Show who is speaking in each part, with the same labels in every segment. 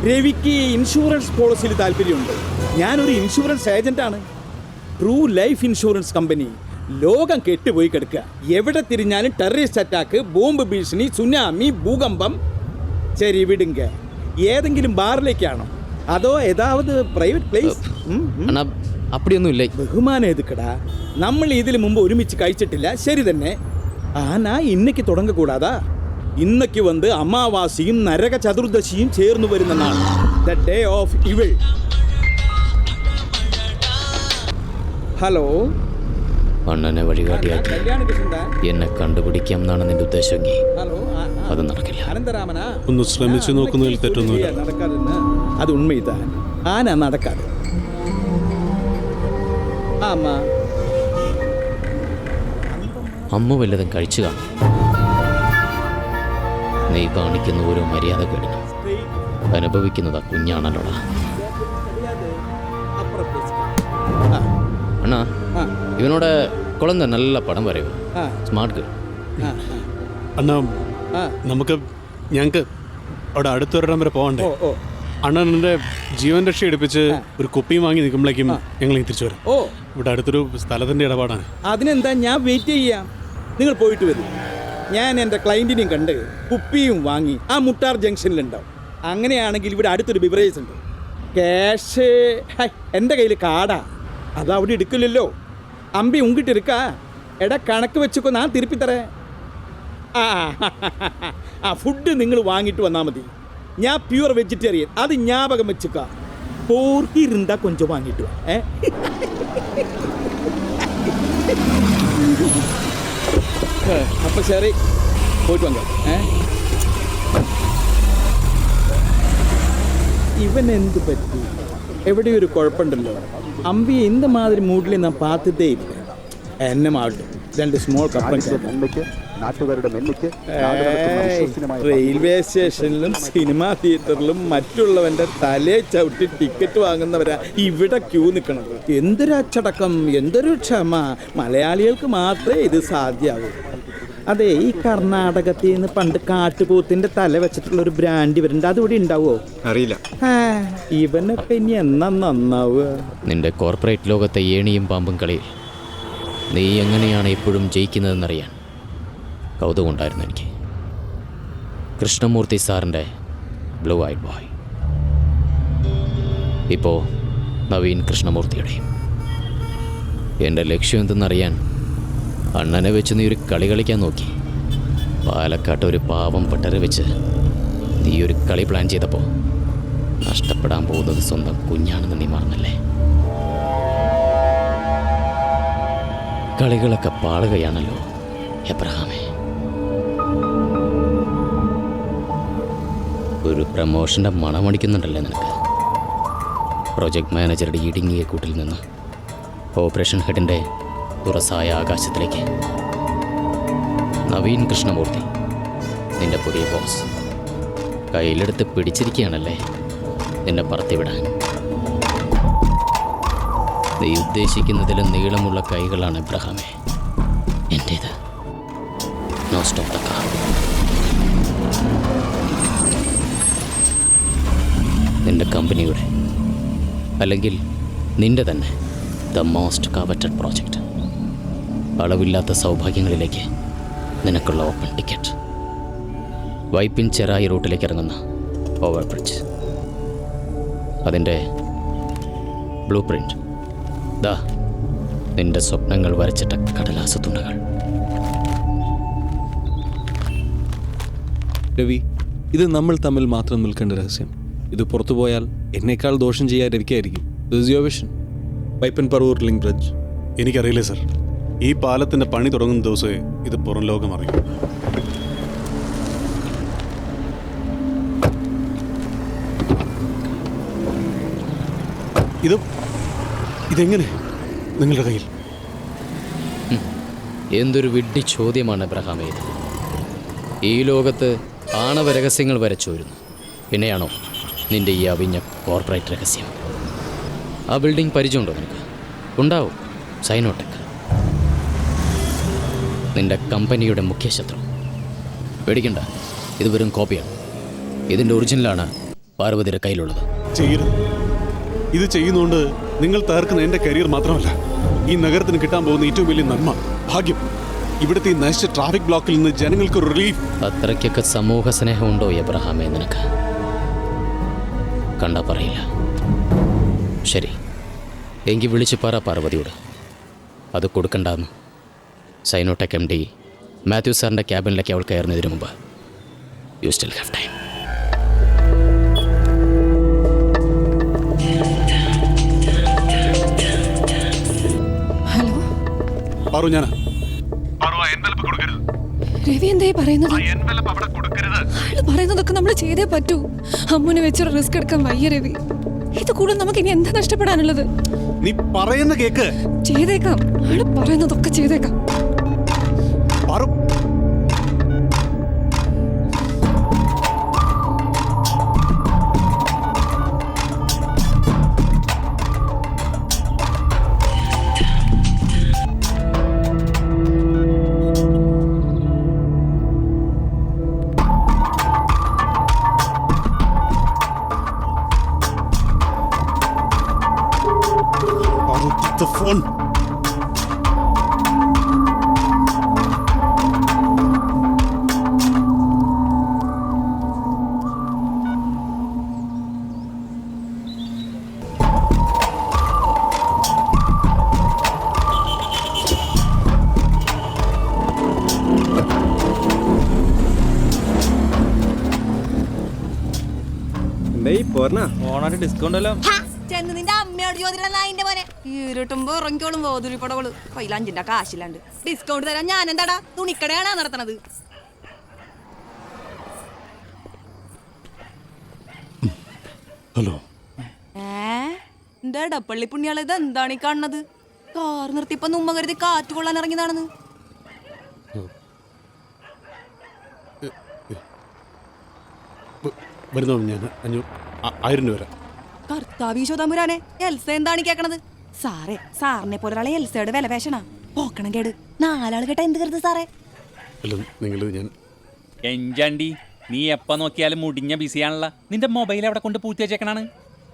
Speaker 1: രവിക്ക് insurance പോളിസിയിൽ താല്പര്യമുണ്ട്. ഞാനൊരു ഇൻഷുറൻസ് ഏജന്റാണ്. True life insurance company. ലോകം കെട്ടുപോയി കിടക്കുക. എവിടെ തിരിഞ്ഞാലും ടെററിസ്റ്റ് അറ്റാക്ക്, ബോംബ് ഭീഷണി, സുനാമി, ഭൂകമ്പം. ശരി വിടുങ്ക. ഏതെങ്കിലും ബാറിലേക്കാണോ അതോ ഏതാവത് പ്രൈവറ്റ് പ്ലേസ്?
Speaker 2: அப்படிയൊന്നും ഇല്ല.
Speaker 1: ബഹുമാനം എതുക്കടാ. നമ്മൾ ഇതിനു മുമ്പ് ഒരുമിച്ച് കഴിച്ചിട്ടില്ല, ശരി തന്നെ. ആനാ ഇന്നയ്ക്ക് തുടങ്ങക്കൂടാതാ. ഇന്നയ്ക്ക് വന്ന് അമാവാസിയും നരക ചതുർദശിയും ചേർന്ന് വരുന്ന നാൾ, the day of evil. Hello,
Speaker 2: അണ്ണനെ വഴികാട്ടിയാക്കി എന്നെ കണ്ടുപിടിക്കാം എന്നാണ് നിന്റെ ഉദ്ദേശമെങ്കിൽ അത് നടക്കില്ല.
Speaker 1: അനന്തരാമനാ
Speaker 3: ഒന്ന് ശ്രമിച്ചു നോക്കുന്നതിൽ തെറ്റൊന്നുമില്ല.
Speaker 1: നടക്കാതെന്ന് അത് ഉണ്മയിതാ. ആനാ നടക്കാതെ.
Speaker 2: അമ്മ വല്ലതും കഴിച്ചു കാണും. നീ കാണിക്കുന്ന ഓരോ മര്യാദ കേടിനും അനുഭവിക്കുന്നത് കുഞ്ഞാണല്ലോടാ. അണ്ണാ, ഇവനോട് കുളന്ത നല്ല പടം വരയോ? Smart girl.
Speaker 3: അണ്ണാ, ഞങ്ങൾക്ക് അവിടെ അടുത്തൊരിടം വരെ പോകണ്ടേ? അണ്ണൻ എൻ്റെ ജീവൻ രക്ഷ എടുപ്പിച്ച് ഒരു കുപ്പിയും വാങ്ങി നിൽക്കുമ്പോഴേക്കും ഞങ്ങൾ തിരിച്ചു വരാം. ഇവിടെ അടുത്തൊരു സ്ഥലത്തിൻ്റെ ഇടപാടാണ്.
Speaker 1: അതിനെന്താ, ഞാൻ വെയിറ്റ് ചെയ്യാം. നിങ്ങൾ പോയിട്ട് വരും. ഞാൻ എൻ്റെ ക്ലയൻറ്റിനെയും കണ്ട് കുപ്പിയും വാങ്ങി ആ മുട്ടാർ ജംഗ്ഷനിലുണ്ടാവും. അങ്ങനെയാണെങ്കിൽ ഇവിടെ അടുത്തൊരു ബിവറേജ് ഉണ്ട്. ക്യാഷ് എൻ്റെ കയ്യിൽ കാർഡാ, അത് അവിടെ എടുക്കില്ലല്ലോ. അമ്പി ഉങ്കിട്ട് എടുക്കാ. എടാ കണക്ക് വെച്ചൊക്കെ ഞാൻ തിരുപ്പിത്തരേ. ഫുഡ് നിങ്ങൾ വാങ്ങിയിട്ട് വന്നാൽ മതി. ഞാൻ പ്യൂർ വെജിറ്റേറിയൻ, അത് ஞாபகம் വെച്ചുക്ക. പോർക്കി ഇരുന്നാ കൊഞ്ചം വാങ്ങിയിട്ട് വാ. അപ്പം ശരി, പോയിട്ട് വന്നോ. ഇവൻ എന്ത് പറ്റി? എവിടെയൊരു കുഴപ്പമുണ്ടല്ലോ. അമ്പിയെ இந்த மாதிரி മൂഡിൽ ഞാൻ പാത്തതേ ഇല്ല. എന്നെ മാട്ടും. 2 സ്മോൾ കപ്പ. റെയിൽവേ സ്റ്റേഷനിലും സിനിമാ തിയേറ്ററിലും മറ്റുള്ളവന്റെ തലയെ ചവിട്ടി ടിക്കറ്റ് വാങ്ങുന്നവരാ ഇവിടെ ക്യൂ നിൽക്കണത്. എന്തൊരു അച്ചടക്കം, എന്തൊരു ക്ഷമ. മലയാളികൾക്ക് മാത്രമേ ഇത് സാധ്യമാവൂ. അതെ, ഈ കർണാടകത്തിൽ നിന്ന് പണ്ട് കാട്ടുപോത്തിന്റെ തല വെച്ചിട്ടുള്ള ഒരു ബ്രാൻഡ് വരുന്നുണ്ട്. അതിവിടെ ഉണ്ടാവോ
Speaker 4: അറിയില്ല.
Speaker 1: ഇവനൊക്കെ ഇനി എന്നാ നന്നാവുക?
Speaker 2: നിന്റെ കോർപ്പറേറ്റ് ലോകത്തെ ഏണിയും പാമ്പും കളിയിൽ നീ എങ്ങനെയാണ് എപ്പോഴും ജയിക്കുന്നതെന്നറിയാൻ കൗതുകമുണ്ടായിരുന്നു എനിക്ക്. കൃഷ്ണമൂർത്തി സാറിൻ്റെ ബ്ലൂ ഐഡ് ബോയ്, ഇപ്പോൾ നവീൻ കൃഷ്ണമൂർത്തിയുടെയും. എൻ്റെ ലക്ഷ്യം എന്തെന്നറിയാൻ അണ്ണനെ വെച്ച് നീ ഒരു കളി കളിക്കാൻ നോക്കി. പാലക്കാട്ട് ഒരു പാവം പട്ടരെ വെച്ച് നീ ഒരു കളി പ്ലാൻ ചെയ്തപ്പോൾ നഷ്ടപ്പെടാൻ പോകുന്നത് സ്വന്തം കുഞ്ഞാണെന്ന് നീ മറന്നല്ലേ? കളികളൊക്കെ പാളുകയാണല്ലോ എബ്രഹാമേ. ഒരു പ്രമോഷൻ്റെ മണമടിക്കുന്നുണ്ടല്ലേ നിനക്ക്? പ്രൊജക്ട് മാനേജറുടെ ഇടുങ്ങിയ കൂട്ടിൽ നിന്ന് ഓപ്പറേഷൻ ഹെഡിൻ്റെ തുറസായ ആകാശത്തിലേക്ക് നവീൻ കൃഷ്ണമൂർത്തി, നിന്റെ പുതിയ ബോസ്, കയ്യിലെടുത്ത് പിടിച്ചിരിക്കുകയാണല്ലേ നിന്നെ പറത്തിവിടാൻ. നീ ഉദ്ദേശിക്കുന്നതിലും നീളമുള്ള കൈകളാണ് എബ്രഹാമേ എൻ്റേത്. No stop the car. നിന്റെ കമ്പനിയുടെ, അല്ലെങ്കിൽ നിന്റെ തന്നെ ദ മോസ്റ്റ് കവറ്റഡ് പ്രോജക്റ്റ്, അളവില്ലാത്ത സൗഭാഗ്യങ്ങളിലേക്ക് നിനക്കുള്ള ഓപ്പൺ ടിക്കറ്റ്. വൈപ്പിൻ ചെറായി റൂട്ടിലേക്ക് ഇറങ്ങുന്ന ഓവർ ബ്രിഡ്ജ്, അതിൻ്റെ ബ്ലൂ പ്രിൻ്റ്, ദാ നിന്റെ സ്വപ്നങ്ങൾ വരച്ചിട്ട കടലാസ തുണകൾ.
Speaker 5: രവി, ഇത് നമ്മൾ തമ്മിൽ മാത്രം നിൽക്കേണ്ട രഹസ്യം. ഇത് പുറത്തു പോയാൽ എന്നേക്കാൾ ദോഷം ചെയ്യാൻ രവിക്കായിരിക്കും. This is your vision. Vypin Paravur link bridge.
Speaker 3: എനിക്കറിയില്ല സർ. ഈ പാലത്തിൻ്റെ പണി തുടങ്ങുന്ന ദിവസമേ ഇത് പുറം ലോകം അറിയും. ഇതെങ്ങനെ നിങ്ങളുടെ കയ്യിൽ?
Speaker 2: എന്തൊരു വിഡ്ഢി ചോദ്യമാണ് എബ്രഹാമേ ഇത്. ഈ ലോകത്ത് ആണവ രഹസ്യങ്ങൾ വരച്ചോരുന്നു. പിന്നെയാണോ നിന്റെ ഈ അവിഞ്ഞ കോർപ്പറേറ്റ് രഹസ്യം? ആ ബിൽഡിംഗ് പരിചയമുണ്ടോ നിനക്ക്? ഉണ്ടാവും. സൈനോടെക്, നിന്റെ കമ്പനിയുടെ മുഖ്യ ശത്രു. പേടിക്കണ്ട, ഇത് വെറും കോപ്പിയാണ്. ഇതിൻ്റെ ഒറിജിനലാണ് പാർവതിയുടെ കയ്യിലുള്ളത്?
Speaker 3: ചെയ്യരുത്. ഇത് ചെയ്യുന്നതുകൊണ്ട് നിങ്ങൾ തകർക്കുന്ന എൻ്റെ കരിയർ മാത്രമല്ല, ഈ നഗരത്തിന് കിട്ടാൻ പോകുന്ന ഏറ്റവും വലിയ നന്മ, ഭാഗ്യം. ഇവിടുത്തെ ഈ നശിച്ച ട്രാഫിക് ബ്ലോക്കിൽ നിന്ന് ജനങ്ങൾക്ക് റിലീഫ്.
Speaker 2: അത്രയ്ക്കൊക്കെ സമൂഹ സ്നേഹമുണ്ടോ എബ്രഹാമേ നിനക്ക്? കണ്ടാ പറയില്ല. ശരി, എങ്കിൽ വിളിച്ച് പറ പാർവതിയോട് അത് കൊടുക്കണ്ടെന്ന്. സൈനോടെക് MD മാത്യു സാറിൻ്റെ ക്യാബിനിലേക്ക് അവൾ കയറുന്നതിന് മുമ്പ്. You still have time.
Speaker 4: Hello
Speaker 3: Paru, ഞാനാ.
Speaker 4: രവി എന്തായി പറയുന്നത്? അയാള് പറയുന്നതൊക്കെ നമ്മൾ ചെയ്തേ പറ്റൂ. അമ്മുനെ വെച്ചൊരു റിസ്ക് എടുക്കാൻ വയ്യ രവി. ഇത് കൂടെ നമുക്ക് ഇനി എന്താ നഷ്ടപ്പെടാനുള്ളത്?
Speaker 3: നീ പറയുന്ന കേക്ക്.
Speaker 4: ചെയ്തേക്കാം, അയാള് പറയുന്നതൊക്കെ ചെയ്തേക്കാം.
Speaker 3: Paru, the phone.
Speaker 1: ഓണായിട്ട് ഡിസ്കൗണ്ട് എല്ലാം
Speaker 6: ചെന്ന് നിന്റെ അമ്മയോട് ചോദിച്ചിട്ട് നായിന്റെ മോനെ ഈരിട്ടുമ്പോ ഇറങ്ങിക്കോളും ബോധുരിപ്പടകള് കയ്യിൽ 5 കാശില്ലാണ്ട് ഡിസ്കൗണ്ട് തരാൻ ഞാൻ എന്താടാ തുണിക്കടയാണാ നടത്തണത്?
Speaker 3: ഹലോ.
Speaker 6: എന്റെ ഇടപ്പള്ളി പുണ്യാള് ഇത് എന്താണ് ഈ കാണുന്നത്? കാർ നിർത്തിയപ്പോ ഉമ്മ കരുതി കാറ്റ് കൊള്ളാൻ ഇറങ്ങിയതാണെന്ന്.
Speaker 3: വരുന്നോ? ഞാൻ 1000 രൂപ വരാം.
Speaker 6: കർത്താവീശോതമ്പുരാനെ, എൽസ എന്താണ് കേക്കണത്? സാറേ, സാറിനെ പോലെ ഒരാളെ എൽസയുടെ വില പേശണ പോക്കണം കേട്. 4 ആള് കേട്ടാ എന്ത് കരുത് സാറേ?
Speaker 3: അല്ല, നിങ്ങൾ ഞാൻ
Speaker 7: എഞ്ചാണ്ടി, നീ എപ്പ നോക്കിയാലും മുടിഞ്ഞ ബിസിയാണല്ലോ. നിന്റെ മൊബൈൽ എവിടെ കൊണ്ട് പൂത്തി വെച്ചേക്കണാണ്?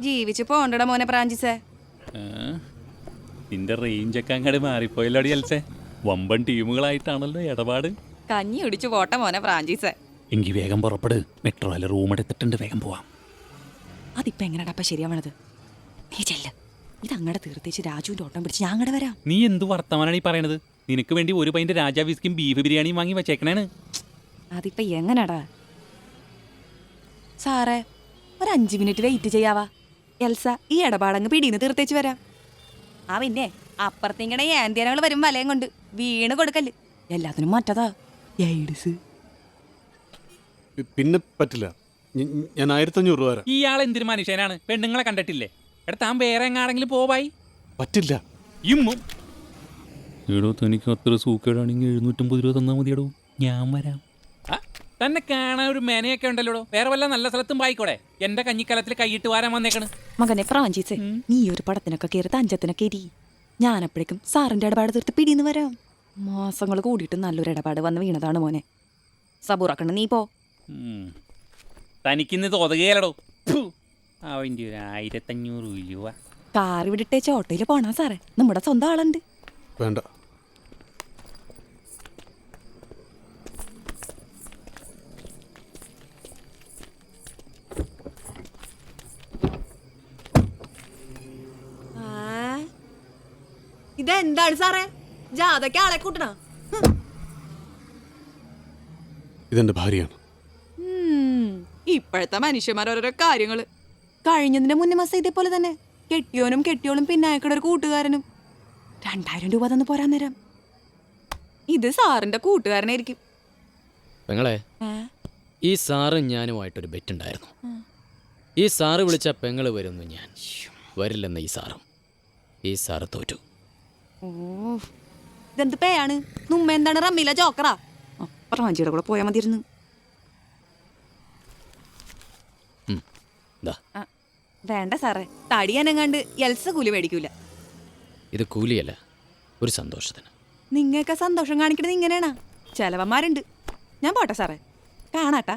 Speaker 6: ജീവിച്ച് പോണ്ടട മോനെ പ്രാഞ്ചിസേ.
Speaker 7: നിന്റെ റേഞ്ചൊക്കെ അങ്ങോട്ട് മാറിപ്പോയല്ലോടി എൽസേ. വമ്പൻ ടീമുകളായിട്ടാണല്ലോ ഇടപാട്.
Speaker 6: കഞ്ഞി ഒടിച്ചു പോട്ടെ മോനെ പ്രാഞ്ചിസേ.
Speaker 7: എങ്കിൽ വേഗം പുറപ്പെട്. മെട്രോയിലെ റൂം എടുത്തിട്ടുണ്ട്, വേഗം പോവാം.
Speaker 6: അതിപ്പോ എങ്ങനെയാടപ്പ ശരിയാവണത്? നീ ചെല്ല്, ഇത് അങ്ങടെ തീർത്തേച്ച് രാജുവിന്റെ ഓട്ടം പിടിച്ച് ഞാൻ അങ്ങടെ വരാം.
Speaker 7: നീ എന്ത് വർത്തമാനാണ് ഈ പറയണത്? നിനക്ക് വേണ്ടി 1 പൈന്റ് രാജാ വിസ്കിയും ബീഫ് ബിരിയാണിയും വാങ്ങി വെച്ചേക്കണേണ്.
Speaker 6: അതിപ്പോ എങ്ങനെയാടാ സാറേ? ഒരു 5 മിനിറ്റ് വെയിറ്റ് ചെയ്യാവാ. എൽസ ഈ ഇടപാടങ്ങ് പിടിന്ന് തീർത്തേച്ച് വരാം. ആ പിന്നെ അപ്പുറത്തിങ്ങനെ ഏന്ത്യനകൾ വരും വലയം കൊണ്ട് വീണ് കൊടുക്കല്. എല്ലാത്തിനും മറ്റതാ എയ്ഡ്സ്.
Speaker 3: പിന്നെ പറ്റില്ല. ഞാൻ 1500 രൂപ വരാം.
Speaker 7: ഇയാൾ എന്തൊരു മനുഷ്യനാണ്? പെണ്ണുങ്ങളെ കണ്ടിട്ടില്ലേ? എടാ, താൻ വേറെ എങ്ങാണെങ്കിലും പോവായി.
Speaker 3: പറ്റില്ല.
Speaker 7: എടോ, തനിക്ക് അത്ര സൂക്കേടാണെങ്കിൽ 750 രൂപ തന്നാൽ മതിയടോ, ഞാൻ വരാം. തന്നെ കാണാൻ ഒരു മേനയൊക്കെ ഉണ്ടല്ലോ. വേറെ വല്ല നല്ല സ്ഥലത്തും പോയിക്കോടെ. എന്റെ കഞ്ഞിക്കലത്തിൽ കൈയിട്ട് വാരാൻ വന്നേക്കണ്.
Speaker 6: മകനെ ഫ്രാഞ്ചീസേ, നീ ഒരു പടത്തിനൊക്കെ കയറി തഞ്ചത്തിനൊക്കെ ഇരി. ഞാനപ്പോഴേക്കും സാറിന്റെ ഇടപാട് തീർത്ത് പിടിന്ന് വരാം. മാസങ്ങൾ കൂടിയിട്ട് നല്ലൊരു ഇടപാട് വന്ന് വീണതാണ് മോനെ. സബൂറാക്കണ്ട, നീ പോ.
Speaker 7: തനിക്കിന്ന് തോതുകയല്ലടോ. അവൻ്റെ ഒരു 1500 രൂപ.
Speaker 6: കാർ വിടിട്ടേച്ച് ഓട്ടോയിൽ പോണാ സാറേ, നമ്മുടെ സ്വന്തം ആളുണ്ട്.
Speaker 3: വേണ്ട.
Speaker 6: ഇതെന്താണ് സാറേ? ജാഥയ്ക്ക് ആളെ കൂട്ടണ?
Speaker 3: ഇതെന്റെ ഭാര്യയാണ്.
Speaker 6: ഇപ്പോഴത്തെ മനുഷ്യന്മാരോരോ കാര്യങ്ങള്. കഴിഞ്ഞതിന്റെ മുന്നേ മാസം ഇതേപോലെ തന്നെ കെട്ടിയോനും കെട്ടിയോളും പിന്നെ അയക്കട ഒരു കൂട്ടുകാരനും 2000 രൂപ തന്നു പോരാൻ നേരം. ഇത് സാറിന്റെ കൂട്ടുകാരനായിരിക്കും.
Speaker 2: പെങ്ങളെ, ഈ സാറും ഞാനുമായിട്ടൊരു ബെറ്റ് ഉണ്ടായിരുന്നു. ഈ സാറ് വിളിച്ച പെങ്ങള് വരുന്നു, ഞാൻ വരില്ലെന്ന് ഈ സാറ് തോറ്റു.
Speaker 6: ഇതെന്ത് പേയാണ്? നുമ്മ എന്താണ് റമ്മില ജോക്കറാ? പ്രാഞ്ചിയുടെ കൂടെ പോയാൽ മതിയിരുന്നു. വേണ്ട സാറേ, തടിയാനെങ്ങാണ്ട് എൽസ കൂലി മേടിക്കൂല.
Speaker 2: ഇത് കൂലിയല്ല, ഒരു സന്തോഷത്തിന്.
Speaker 6: നിങ്ങൾക്കെ സന്തോഷം കാണിക്കണത് ഇങ്ങനെയാണാ? ചെലവന്മാരുണ്ട്. ഞാൻ പോട്ടെ സാറേ, കാണാട്ടാ.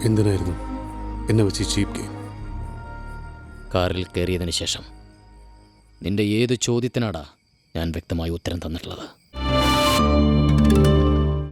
Speaker 3: എന്തിനായിരുന്നു എന്നെ വെച്ച് ചീപ്പ് ഗെയിം?
Speaker 2: കാറിൽ കയറിയതിന് ശേഷം നിന്റെ ഏത് ചോദ്യത്തിനാടാ ഞാൻ വ്യക്തമായി ഉത്തരം തന്നിട്ടുള്ളത്?